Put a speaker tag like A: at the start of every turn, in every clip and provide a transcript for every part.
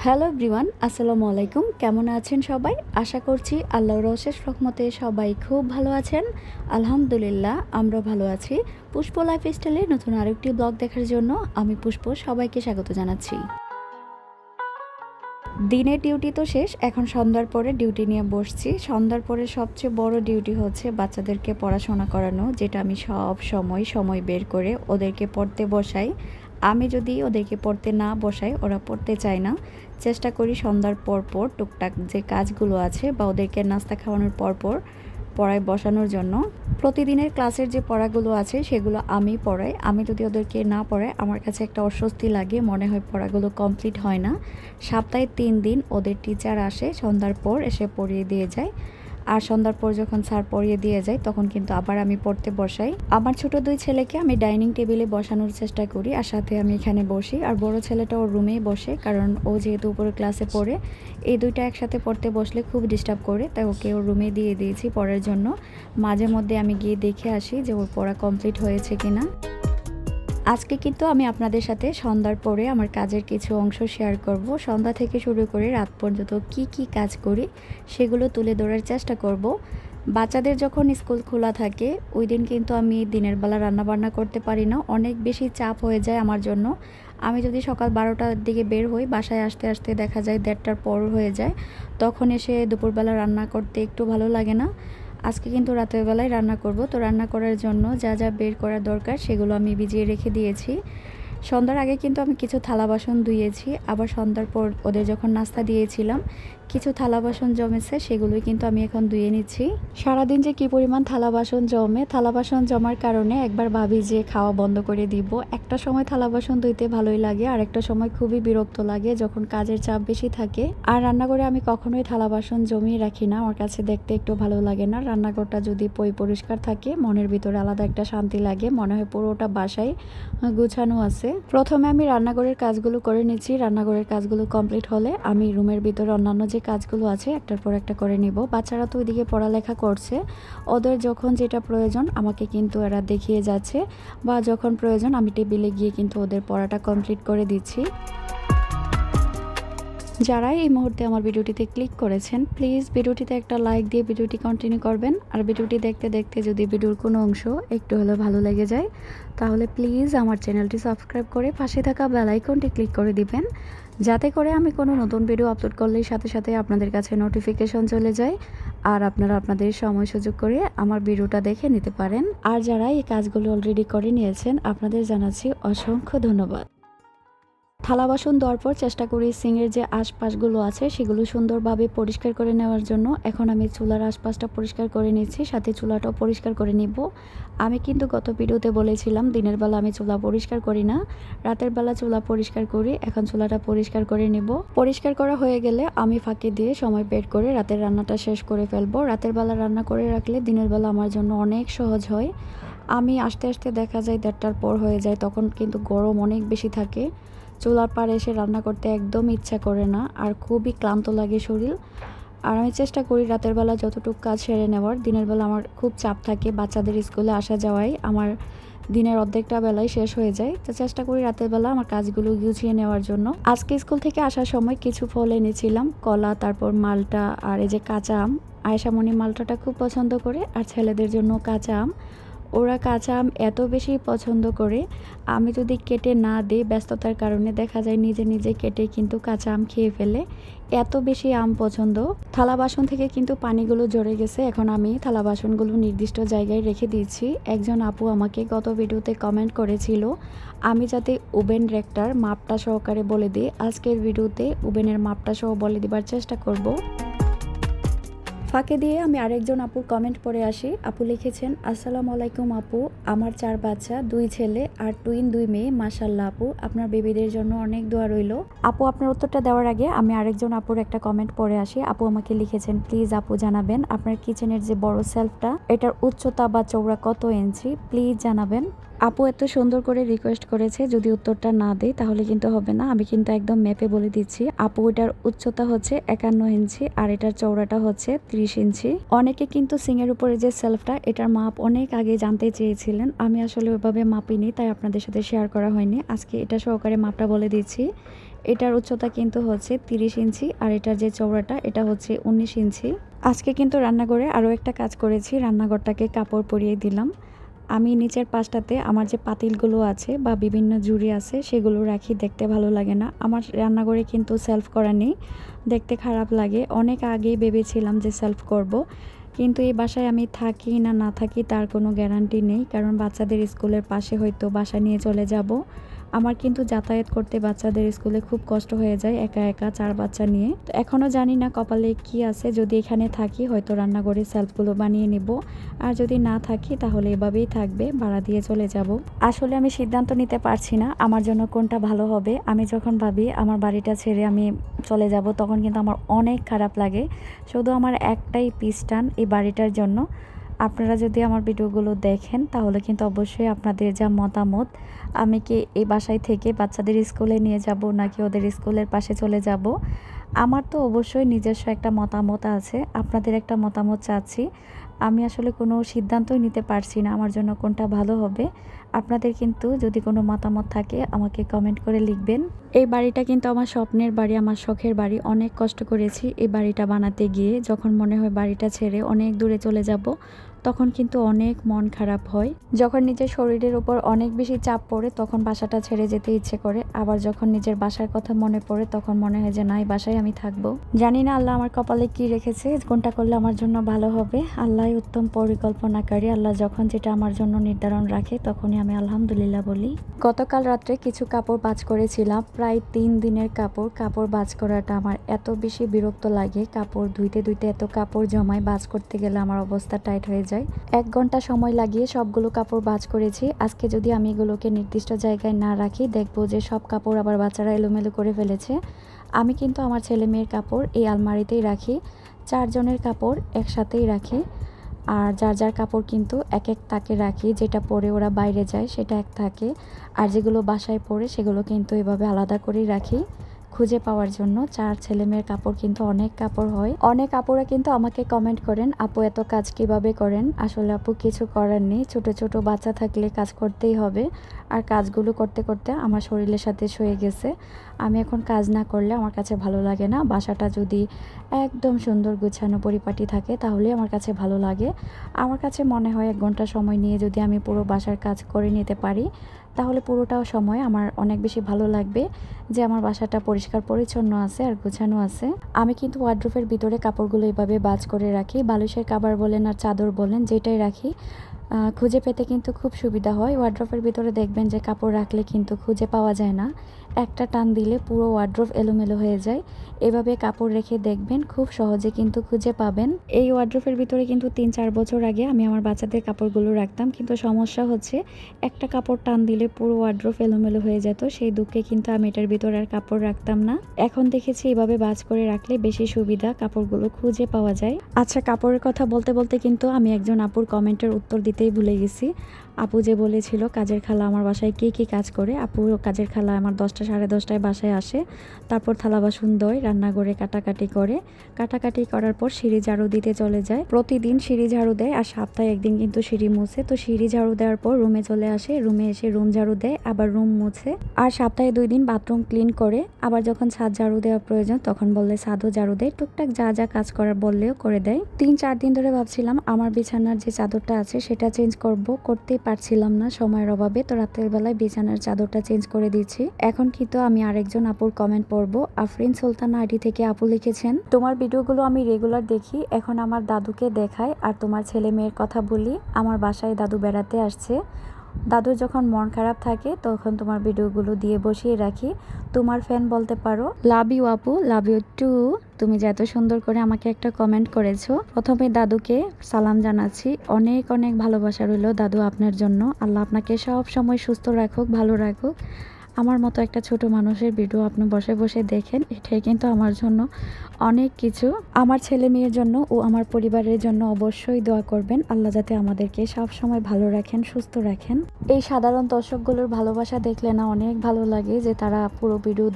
A: Hello everyone, আসসালামু আলাইকুম। কেমন আছেন সবাই? আশা করছি আল্লাহর অশেষ রহমতে সবাই খুব ভালো আছেন। আলহামদুলিল্লাহ, আমরা ভালো আছি। পুষ্প লাইফস্টাইলের নতুন আরেকটি ব্লগ দেখার জন্য আমি পুষ্প সবাইকে স্বাগত জানাচ্ছি। দিনের ডিউটি তো শেষ, এখন সন্ধ্যার পরে ডিউটি নিয়ে বসছি। সন্ধ্যার পরে সবচেয়ে বড় ডিউটি হচ্ছে বাচ্চাদেরকে পড়াশোনা করানো, যেটা আমি সব সময় বের করে ওদেরকে পড়তে বসাই। আমি যদি ওদেরকে পড়তে না বসাই, ওরা পড়তে চায় না। চেষ্টা করি সন্ধ্যার পর টুকটাক যে কাজগুলো আছে বা ওদেরকে নাস্তা খাওয়ানোর পর পড়ায় বসানোর জন্য। প্রতিদিনের ক্লাসের যে পড়াগুলো আছে সেগুলো আমি পড়াই। আমি যদি ওদেরকে না পড়াই, আমার কাছে একটা অস্বস্তি লাগে, মনে হয় পড়াগুলো কমপ্লিট হয় না। সপ্তাহে 3 দিন ওদের টিচার আসে, সন্ধ্যার পর এসে পড়িয়ে দিয়ে যায়। আর সন্ধ্যার পর যখন স্যার পড়িয়ে দিয়ে যায়, তখন কিন্তু আবার আমি পড়তে বসাই। আমার ছোট 2 ছেলেকে আমি ডাইনিং টেবিলে বসানোর চেষ্টা করি, আর সাথে আমি এখানে বসি। আর বড় ছেলেটা ওর রুমেই বসে, কারণ ও যেহেতু উপরে ক্লাসে পড়ে, এই দুইটা একসাথে পড়তে বসলে খুব ডিস্টার্ব করে, তাই ওকে ওর রুমে দিয়ে দিয়েছি পড়ার জন্য। মাঝে মধ্যে আমি গিয়ে দেখে আসি যে ওর পড়া কমপ্লিট হয়েছে কিনা। আজকে কিন্তু আমি আপনাদের সাথে সন্ধ্যার পরে আমার কাজের কিছু অংশ শেয়ার করব। সন্ধ্যা থেকে শুরু করে রাত পর্যন্ত কি কাজ করি সেগুলো তুলে ধরার চেষ্টা করব। বাচ্চাদের যখন স্কুল খোলা থাকে, ওই দিন কিন্তু আমি দিনের বেলা রান্নাবান্না করতে পারি না, অনেক বেশি চাপ হয়ে যায় আমার জন্য। আমি যদি সকাল 12টার দিকে বের হই, বাসায় আসতে আসতে দেখা যায় 1:30টার পর হয়ে যায়। তখন এসে দুপুরবেলা রান্না করতে একটু ভালো লাগে না। আজকে কিন্তু রাতের বেলায় রান্না করব, তো রান্না করার জন্য যা যা বের করা দরকার সেগুলো আমি ভিজিয়ে রেখে দিয়েছি। সন্ধ্যার আগে কিন্তু আমি কিছু থালা বাসন ধুয়েছি, আবার সন্ধ্যার পর ওদের যখন নাস্তা দিয়েছিলাম কিছু থালা বাসন জমেছে, সেগুলোই কিন্তু আমি এখন ধুয়ে নিচ্ছি। সারাদিন যে কি পরিমাণ থালা বাসন জমে, থালা বাসন জমার কারণে একবার ভাবি যে খাওয়া বন্ধ করে দিব। একটা সময় থালা বাসন ধুইতে ভালোই লাগে, আর একটা সময় খুবই বিরক্ত লাগে যখন কাজের চাপ বেশি থাকে। আর রান্নাঘরে আমি কখনোই থালা বাসন জমিয়ে রাখি না, আমার কাছে দেখতে একটু ভালো লাগে না। রান্নাঘরটা যদি পরিষ্কার থাকে, মনের ভিতরে আলাদা একটা শান্তি লাগে, মনে হয় পুরোটা বাসায় গুছানো আছে। প্রথমে আমি রান্নাঘরের কাজগুলো করে নিচ্ছি। রান্নাঘরের কাজগুলো কমপ্লিট হলে আমি রুমের ভিতরে অন্যান্য যে কাজগুলো আছে একটার পর একটা করে নিব। বাচ্চারা তো ওইদিকে পড়ালেখা করছে, ওদের যখন যেটা প্রয়োজন আমাকে কিন্তু এরা দেখিয়ে যাচ্ছে, বা যখন প্রয়োজন আমি টেবিলে গিয়ে কিন্তু ওদের পড়াটা কমপ্লিট করে দিচ্ছি। যারা এই মুহূর্তে আমার ভিডিওটিতে ক্লিক করেছেন, প্লিজ ভিডিওটিতে একটা লাইক দিয়ে ভিডিওটি কন্টিনিউ করবেন। আর ভিডিওটি দেখতে দেখতে যদি ভিডিওর কোনো অংশ একটু হলেও ভালো লেগে যায়, তাহলে প্লিজ আমার চ্যানেলটি সাবস্ক্রাইব করে পাশে থাকা বেল আইকনটি ক্লিক করে দিবেন, যাতে করে আমি কোনো নতুন ভিডিও আপলোড করলেই সাথে সাথে আপনাদের কাছে নোটিফিকেশন চলে যায়, আর আপনারা আপনাদের সময় সুযোগ করে আমার ভিডিওটা দেখে নিতে পারেন। আর যারা এই কাজগুলো অলরেডি করে নিয়েছেন, আপনাদের জানাচ্ছি অসংখ্য ধন্যবাদ। থালা বাসন দেওয়ার পর চেষ্টা করি সিংয়ের যে আশপাশগুলো আছে সেগুলো সুন্দরভাবে পরিষ্কার করে নেওয়ার জন্য। এখন আমি চুলার আশপাশটা পরিষ্কার করে নিচ্ছি, সাথে চুলাটাও পরিষ্কার করে নিব। আমি কিন্তু গত ভিডিওতে বলেছিলাম দিনের বেলা আমি চুলা পরিষ্কার করি না, রাতের বেলা চুলা পরিষ্কার করি। এখন চুলাটা পরিষ্কার করে নিব। পরিষ্কার করা হয়ে গেলে আমি ফাঁকি দিয়ে সময় বের করে রাতের রান্নাটা শেষ করে ফেলবো। রাতের বেলা রান্না করে রাখলে দিনের বেলা আমার জন্য অনেক সহজ হয়। আমি আস্তে আস্তে দেখা যায় 1:30টার পর হয়ে যায়, তখন কিন্তু গরম অনেক বেশি থাকে। চুলার পাড়ে এসে রান্না করতে একদম ইচ্ছা করে না, আর খুবই ক্লান্ত লাগে শরীর। আর আমি চেষ্টা করি রাতের বেলা যতটুকু কাজ সেরে নেওয়ার। দিনের বেলা আমার খুব চাপ থাকে, বাচ্চাদের স্কুলে আসা যাওয়াই আমার দিনের অর্ধেকটা বেলায় শেষ হয়ে যায়। তো চেষ্টা করি রাতের বেলা আমার কাজগুলো গুছিয়ে নেওয়ার জন্য। আজকে স্কুল থেকে আসার সময় কিছু ফল এনেছিলাম, কলা, তারপর মালটা, আর এই যে কাঁচা আম। আয়েশামণি মালটাটা খুব পছন্দ করে, আর ছেলেদের জন্য কাঁচা আম। ওরা কাঁচা আম এত বেশি পছন্দ করে, আমি যদি কেটে না দিই ব্যস্ততার কারণে দেখা যায় নিজে নিজে কেটে কিন্তু কাঁচা আম খেয়ে ফেলে, এত বেশি আম পছন্দ। থালা বাসন থেকে কিন্তু পানিগুলো ঝরে গেছে, এখন আমি থালা বাসনগুলো নির্দিষ্ট জায়গায় রেখে দিয়েছি। একজন আপু আমাকে গত ভিডিওতে কমেন্ট করেছিল আমি যাতে ওভেন রেকটার মাপটা সহকারে বলে দিই। আজকের ভিডিওতে ওভেনের মাপটা সহ বলে দেবার চেষ্টা করব। ফাঁকে দিয়ে আমি আরেকজন আপুর কমেন্ট পড়ে আসি। আপু লিখেছেন, আসসালামু আলাইকুম আপু, আমার 4 বাচ্চা, 2 ছেলে আর টুইন 2 মেয়ে। মাশাআল্লাহ আপু, আপনার বেবিদের জন্য অনেক দোয়া রইল। আপু আপনার উত্তরটা দেওয়ার আগে আমি আরেকজন আপুর একটা কমেন্ট পড়ে আসি। আপু আমাকে লিখেছেন, প্লিজ আপু জানাবেন আপনার কিচেনের যে বড় সেলফটা এটার উচ্চতা বা চওড়া কত ইঞ্চি, প্লিজ জানাবেন। আপু এত সুন্দর করে রিকোয়েস্ট করেছে, যদি উত্তরটা না দেই তাহলে কিন্তু হবে না। আমি কিন্তু একদম ম্যাপে বলে দিচ্ছি। আপু এটার উচ্চতা হচ্ছে 51 ইঞ্চি আর এটার চওড়াটা হচ্ছে 30 ইঞ্চি। অনেকে কিন্তু সিংয়ের উপরে যে সেলফটা এটার মাপ অনেক আগে জানতে চেয়েছিলেন, আমি আসলে ওইভাবে মাপিনি, তাই আপনাদের সাথে শেয়ার করা হয়নি। আজকে এটা সহকারে মাপটা বলে দিচ্ছি। এটার উচ্চতা কিন্তু হচ্ছে 30 ইঞ্চি আর এটার যে চওড়াটা এটা হচ্ছে 19 ইঞ্চি। আজকে কিন্তু রান্নাঘরে আরও একটা কাজ করেছি, রান্নাঘরটাকে কাপড় পরিয়ে দিলাম। আমি নিচের পাশটাতে আমার যে পাতিলগুলো আছে বা বিভিন্ন ঝুড়ি আছে সেগুলো রাখি, দেখতে ভালো লাগে না। আমার রান্নাঘরে কিন্তু সেলফ করা নেই, দেখতে খারাপ লাগে। অনেক আগেই ভেবেছিলাম যে সেলফ করব, কিন্তু এই বাসায় আমি থাকি না না থাকি তার কোনো গ্যারান্টি নেই, কারণ বাচ্চাদের স্কুলের পাশে হয়তো বাসা নিয়ে চলে যাব। আমার কিন্তু যাতায়াত করতে বাচ্চাদের স্কুলে খুব কষ্ট হয়ে যায় একা একা 4 বাচ্চা নিয়ে। তো এখনও জানি না কপালে কি আছে, যদি এখানে থাকি হয়তো রান্নাঘরে সেলফগুলো বানিয়ে নেব, আর যদি না থাকি তাহলে এভাবেই থাকবে, ভাড়া দিয়ে চলে যাব। আসলে আমি সিদ্ধান্ত নিতে পারছি না আমার জন্য কোনটা ভালো হবে। আমি যখন ভাবি আমার বাড়িটা ছেড়ে আমি চলে যাব তখন কিন্তু আমার অনেক খারাপ লাগে। শুধু আমার একটাই পিস টান এই বাড়িটার জন্য। আপনারা যদি আমার ভিডিওগুলো দেখেন তাহলে কিন্তু অবশ্যই আপনাদের যা মতামত, আমি কি এই বাসায় থেকে বাচ্চাদের স্কুলে নিয়ে যাব নাকি ওদের স্কুলের পাশে চলে যাব, আমার তো অবশ্যই নিজস্ব একটা মতামত আছে। আপনাদের একটা মতামত চাচ্ছি। আমি আসলে কোনো সিদ্ধান্তই নিতে পারছি না আমার জন্য কোনটা ভালো হবে। আপনাদের কিন্তু যদি কোনো মতামত থাকে আমাকে কমেন্ট করে লিখবেন। এই বাড়িটা কিন্তু আমার স্বপ্নের বাড়ি, আমার শখের বাড়ি। অনেক কষ্ট করেছি এই বাড়িটা বানাতে গিয়ে। যখন মনে হয় বাড়িটা ছেড়ে অনেক দূরে চলে যাব তখন কিন্তু অনেক মন খারাপ হয়। যখন নিজের শরীরের উপর অনেক বেশি চাপ পড়ে তখন বাসাটা ছেড়ে যেতে ইচ্ছে করে, আবার যখন নিজের বাসার কথা মনে পড়ে তখন মনে হয় যে না, এই বাসায় আমি থাকবো। জানি না আল্লাহ আমার কপালে কি রেখেছে, কোনটা করলে আমার জন্য ভালো হবে। আল্লাহ উত্তম পরিকল্পনাকারী। আল্লাহ যখন যেটা আমার জন্য নির্ধারণ রাখে তখনই আমি আলহামদুলিল্লাহ বলি। গতকাল রাত্রে কিছু কাপড় ভাঁজ করেছিলাম, প্রায় 3 দিনের কাপড় ভাঁজ করাটা আমার এত বেশি বিরক্ত লাগে। কাপড় ধুইতে ধুইতে এত কাপড় জমায়, ভাঁজ করতে গেলে আমার অবস্থা টাইট হয়ে যায়। 1 ঘন্টা সময় লাগিয়ে সবগুলো কাপড় ভাঁজ করেছি। আজকে যদি আমি এগুলোকে নির্দিষ্ট জায়গায় না রাখি দেখবো যে সব কাপড় আবার বাচ্চারা এলোমেলো করে ফেলেছে। আমি কিন্তু আমার ছেলে মেয়ের কাপড় এই আলমারিতেই রাখি, 4 জনের কাপড় একসাথেই রাখি। আর যার যার কাপড় কিন্তু এক এক তাকে রাখি, যেটা পরে ওরা বাইরে যায় সেটা এক থাকে, আর যেগুলো বাসায় পরে সেগুলো কিন্তু এভাবে আলাদা করেই রাখি খুঁজে পাওয়ার জন্য। 4 ছেলে মেয়ের কাপড় কিন্তু অনেক কাপড় হয়। অনেক আপুরা কিন্তু আমাকে কমেন্ট করেন, আপু এত কাজ কিভাবে করেন। আসলে আপু কিছু করার নেই, ছোট ছোট বাচ্চা থাকলে কাজ করতেই হবে। আর কাজগুলো করতে করতে আমার শরীরের সাথে সয়ে গেছে। আমি এখন কাজ না করলে আমার কাছে ভালো লাগে না। বাসাটা যদি একদম সুন্দর গুছানো পরিপাটি থাকে তাহলে আমার কাছে ভালো লাগে। আমার কাছে মনে হয় 1 ঘন্টা সময় নিয়ে যদি আমি পুরো বাসার কাজ করে নিতে পারি তাহলে পুরোটাও সময় আমার অনেক বেশি ভালো লাগবে যে আমার বাসাটা পরিষ্কার পরিচ্ছন্ন আছে আর গোছানো আছে। আমি কিন্তু ওয়ার্ড্রোবের ভিতরে কাপড়গুলো এভাবে ভাঁজ করে রাখি। বালিশের কভার বলেন আর চাদর বলেন যেটাই রাখি খুঁজে পেতে কিন্তু খুব সুবিধা হয়। ওয়ার্ড্রোবের ভিতরে দেখবেন যে কাপড় রাখলে কিন্তু খুঁজে পাওয়া যায় না, একটা টান দিলে পুরো ওয়ার্ড্রোব এলোমেলো হয়ে যায়। এভাবে কাপড় রেখে দেখবেন খুব সহজে কিন্তু খুঁজে পাবেন। এই ওয়ার্ড্রোবের ভিতরে কিন্তু 3-4 বছর আগে আমি আমার বাচ্চাদের কাপড়গুলো রাখতাম, কিন্তু সমস্যা হচ্ছে একটা কাপড় টান দিলে পুরো ওয়ার্ড্রোব এলোমেলো হয়ে যেত। সেই দুঃখে কিন্তু আমি এটার ভিতরে আর কাপড় রাখতাম না। এখন দেখেছি এভাবে ভাঁজ করে রাখলে বেশি সুবিধা, কাপড়গুলো খুঁজে পাওয়া যায়। আচ্ছা, কাপড়ের কথা বলতে বলতে কিন্তু আমি একজন আপুর কমেন্টের উত্তর দিতেই ভুলে গেছি। আপু যে বলেছিল কাজের খালা আমার বাসায় কি কি কাজ করে। আপু কাজের খালা আমার 10টা সাড়ে 10টায় বাসায় আসে, তারপর থালা বাসন ধোয়, রান্নাঘরে কাটাকাটি করে, কাটাকাটি করার পর সিঁড়ি ঝাড়ু দিতে চলে যায়। প্রতিদিন সিঁড়ি ঝাড়ু দেয় আর সপ্তাহে একদিন কিন্তু সিঁড়ি মুছে। তো সিঁড়ি ঝাড়ু দেওয়ার পর রুমে চলে আসে, রুমে এসে রুম ঝাড়ু দেয়, আবার রুম মুছে, আর সপ্তাহে 2 দিন বাথরুম ক্লিন করে। আবার যখন ছাদ ঝাড়ু দেওয়া প্রয়োজন তখন বললে ছাদও ঝাড়ু দেয়, টুকটাক যা যা কাজ করার বললেও করে দেয়। 3-4 দিন ধরে ভাবছিলাম আমার বিছানার যে চাদরটা আছে সেটা চেঞ্জ করব, করতেই পারছিলাম না সময়ের অভাবে। তো রাতের বেলায় বিছানার চাদরটা চেঞ্জ করে দিচ্ছি। এখন কিন্তু আমি আরেকজন আপুর কমেন্ট পড়বো। আফরিন সুলতানা আইডি থেকে আপু লিখেছেন, তোমার ভিডিওগুলো আমি রেগুলার দেখি, এখন আমার দাদুকে দেখাই আর তোমার ছেলে মেয়ের কথা বলি। আমার বাসায় দাদু বেড়াতে আসছে, দাদুর যখন মন খারাপ থাকে তখন তোমার ভিডিওগুলো দিয়ে বসিয়ে রাখি। তোমার ফ্যান বলতে পারো। লাভ ইউ আপু, লাভ ইউ টু। তুমি যে এত সুন্দর করে আমাকে একটা কমেন্ট করেছো। প্রথমে দাদুকে সালাম জানাচ্ছি, অনেক অনেক ভালোবাসা রইল দাদু আপনার জন্য। আল্লাহ আপনাকে সব সময় সুস্থ রাখুক, ভালো রাখুক। আমার মতো একটা ছোট মানুষের ভিডিও আপনি বসে বসে দেখেন, এটাই কিন্তু আমার জন্য অনেক কিছু। আমার ছেলে মেয়ের জন্য ও আমার পরিবারের জন্য অবশ্যই দোয়া করবেন, আল্লাহ যাতে আমাদেরকে সব সময় ভালো রাখেন, সুস্থ রাখেন। এই সাধারণ দর্শকগুলোর ভালোবাসা দেখলে না অনেক ভালো লাগে, যে তারা পুরো ভিডিও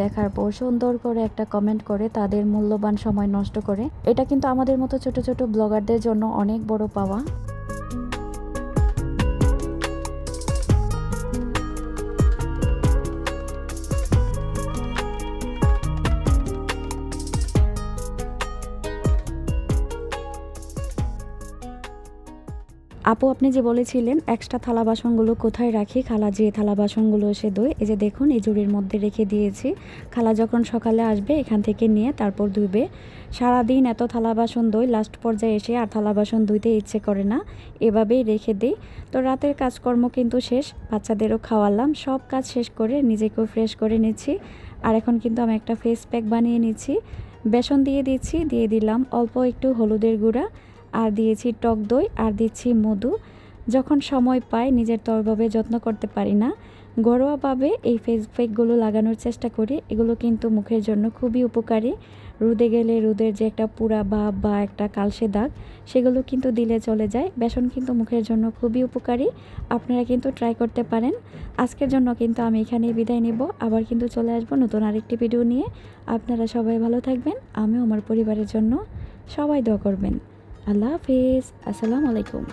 A: দেখার পর সুন্দর করে একটা কমেন্ট করে তাদের মূল্যবান সময় নষ্ট করে। এটা কিন্তু আমাদের মতো ছোট ছোট ব্লগারদের জন্য অনেক বড় পাওয়া। আপু আপনি যে বলেছিলেন এক্সট্রা থালা বাসনগুলো কোথায় রাখি, খালা যে থালা বাসনগুলো এসে ধুই, এই যে দেখুন এই ঝুড়ির মধ্যে রেখে দিয়েছি। খালা যখন সকালে আসবে এখান থেকে নিয়ে তারপর ধুবে। সারাদিন এত থালা বাসন ধুই, লাস্ট পর্যায়ে এসে আর থালা বাসন ধুইতে ইচ্ছে করে না, এভাবেই রেখে দিই। তো রাতের কাজকর্ম কিন্তু শেষ, বাচ্চাদেরও খাওয়ালাম, সব কাজ শেষ করে নিজেকেও ফ্রেশ করে নিচ্ছি। আর এখন কিন্তু আমি একটা ফেস প্যাক বানিয়ে নিচ্ছি। বেসন দিয়ে দিচ্ছি, দিয়ে দিলাম অল্প একটু হলুদের গুঁড়া, আর দিয়েছি টক দই, আর দিচ্ছি মধু। যখন সময় পাই, নিজের তো ওইভাবে যত্ন করতে পারি না, ঘরোয়াভাবে এই ফেস প্যাকগুলো লাগানোর চেষ্টা করি। এগুলো কিন্তু মুখের জন্য খুবই উপকারী। রোদে গেলে রোদের যে একটা পুরা ভাব বা একটা কালসে দাগ, সেগুলো কিন্তু দিলে চলে যায়। বেসন কিন্তু মুখের জন্য খুবই উপকারী, আপনারা কিন্তু ট্রাই করতে পারেন। আজকের জন্য কিন্তু আমি এখানেই বিদায় নেব, আবার কিন্তু চলে আসবো নতুন আরেকটি ভিডিও নিয়ে। আপনারা সবাই ভালো থাকবেন, আমিও আমার পরিবারের জন্য সবাই দোয়া করবেন। আল্লাহ হাফিজ, আসসালামু আলাইকুম।